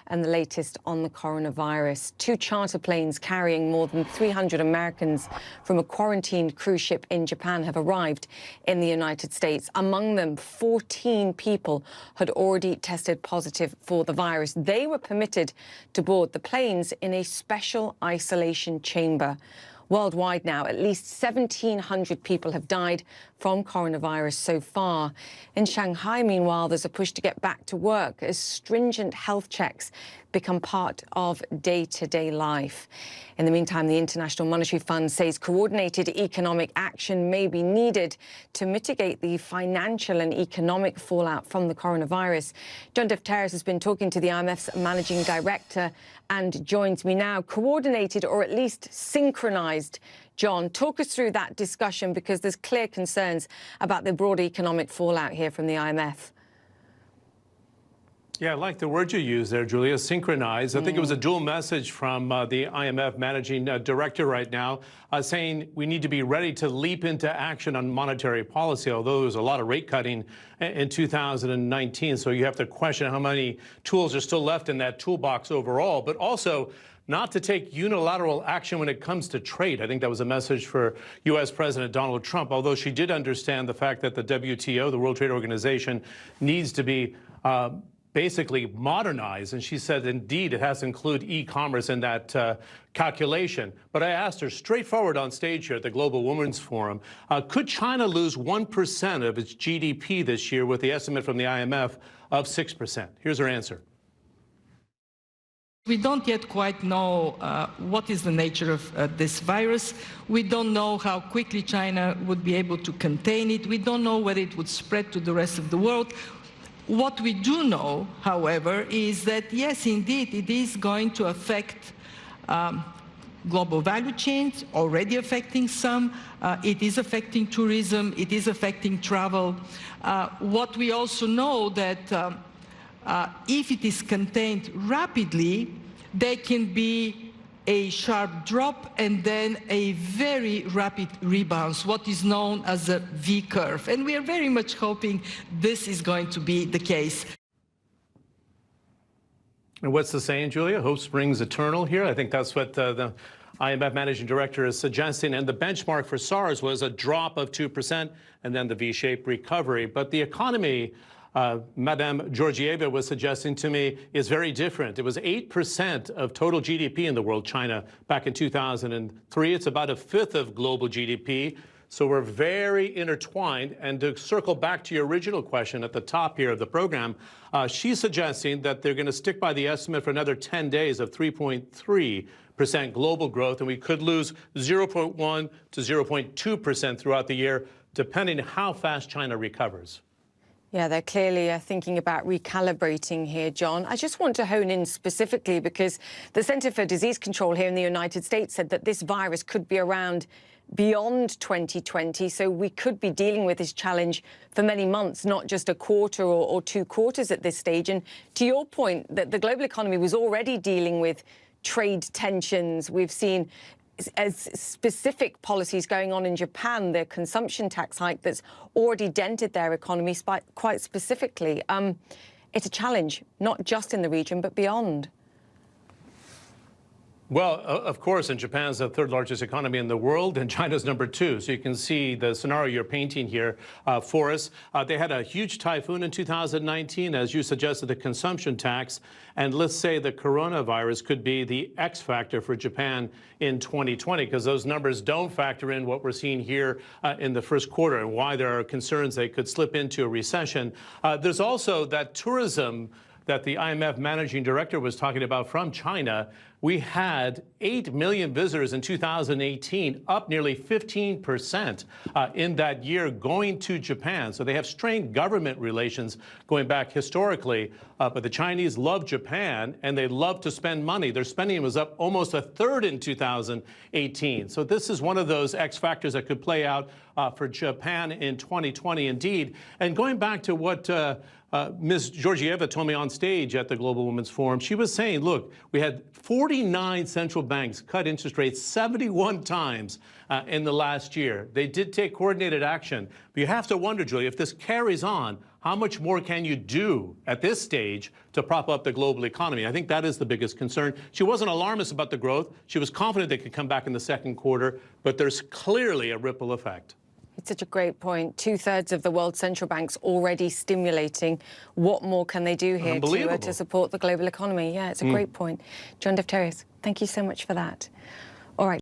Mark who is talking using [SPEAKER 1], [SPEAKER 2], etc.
[SPEAKER 1] And the latest on the coronavirus. 2 charter planes carrying more than 300 Americans from a quarantined cruise ship in Japan have arrived in the United States. Among them, 14 people had already tested positive for the virus. They were permitted to board the planes in a special isolation chamber. Worldwide now, at least 1,700 people have died from coronavirus so far. In Shanghai, meanwhile, there's a push to get back to work as stringent health checks become part of day-to-day life. In the meantime, the International Monetary Fund says coordinated economic action may be needed to mitigate the financial and economic fallout from the coronavirus. John Defteris has been talking to the IMF's managing director and joins me now. Coordinated or at least synchronized. John, talk us through that discussion, because there's clear concerns about the broader economic fallout here from the IMF.
[SPEAKER 2] Yeah, I like the word you used there, Julia, synchronized. I think it was a dual message from the IMF managing director right now, saying we need to be ready to leap into action on monetary policy, although there was a lot of rate cutting in 2019. So you have to question how many tools are still left in that toolbox overall, but also not to take unilateral action when it comes to trade. I think that was a message for U.S. President Donald Trump, although she did understand the fact that the WTO, the World Trade Organization, needs to be basically modernized. And she said, indeed, it has to include e-commerce in that calculation. But I asked her straightforward on stage here at the Global Women's Forum, could China lose 1% of its GDP this year with the estimate from the IMF of 6%? Here's her answer.
[SPEAKER 3] We don't yet quite know what is the nature of this virus. We don't know how quickly China would be able to contain it. We don't know whether it would spread to the rest of the world. What we do know, however, is that, yes, indeed, it is going to affect global value chains, already affecting some. It is affecting tourism. It is affecting travel. What we also know that if it is contained rapidly, there can be a sharp drop and then a very rapid rebound, what is known as a V curve. And we are very much hoping this is going to be the case.
[SPEAKER 2] And what's the saying, Julia? Hope springs eternal here. I think that's what the IMF managing director is suggesting. And the benchmark for SARS was a drop of 2% and then the V-shaped recovery. But the economy, Madame Georgieva was suggesting to me, is very different. It was 8% of total GDP in the world, China, back in 2003. It's about a fifth of global GDP. So we're very intertwined. And to circle back to your original question at the top here of the program, she's suggesting that they're going to stick by the estimate for another 10 days of 3.3% global growth, and we could lose 0.1 to 0.2% throughout the year, depending on how fast China recovers.
[SPEAKER 1] Yeah, they're clearly thinking about recalibrating here, John. I just want to hone in specifically because the Center for Disease Control here in the United States said that this virus could be around beyond 2020. So we could be dealing with this challenge for many months, not just a quarter or 2 quarters at this stage. And to your point, that the global economy was already dealing with trade tensions. We've seen as specific policies going on in Japan, their consumption tax hike that's already dented their economy quite specifically. It's a challenge, not just in the region, but beyond.
[SPEAKER 2] Well, of course, and Japan's the 3rd largest economy in the world, and China's number 2. So you can see the scenario you're painting here for us. They had a huge typhoon in 2019, as you suggested, the consumption tax. And let's say the coronavirus could be the X factor for Japan in 2020, because those numbers don't factor in what we're seeing here in the first quarter and why there are concerns they could slip into a recession. There's also that tourism that the IMF managing director was talking about from China. We had 8 million visitors in 2018, up nearly 15% in that year going to Japan. So they have strained government relations going back historically. But the Chinese love Japan and they love to spend money. Their spending was up almost a third in 2018. So this is one of those X factors that could play out for Japan in 2020 indeed. And going back to what Ms. Georgieva told me on stage at the Global Women's Forum, she was saying, look, we had 40 49 central banks cut interest rates 71 times in the last year. They did take coordinated action. But you have to wonder, Julie, if this carries on, how much more can you do at this stage to prop up the global economy? I think that is the biggest concern. She wasn't alarmist about the growth. She was confident they could come back in the second quarter, but there's clearly a ripple effect.
[SPEAKER 1] It's such a great point. 2/3 of the world's central banks already stimulating. What more can they do here to support the global economy? Yeah, it's a great point. John Defterios, thank you so much for that. All right.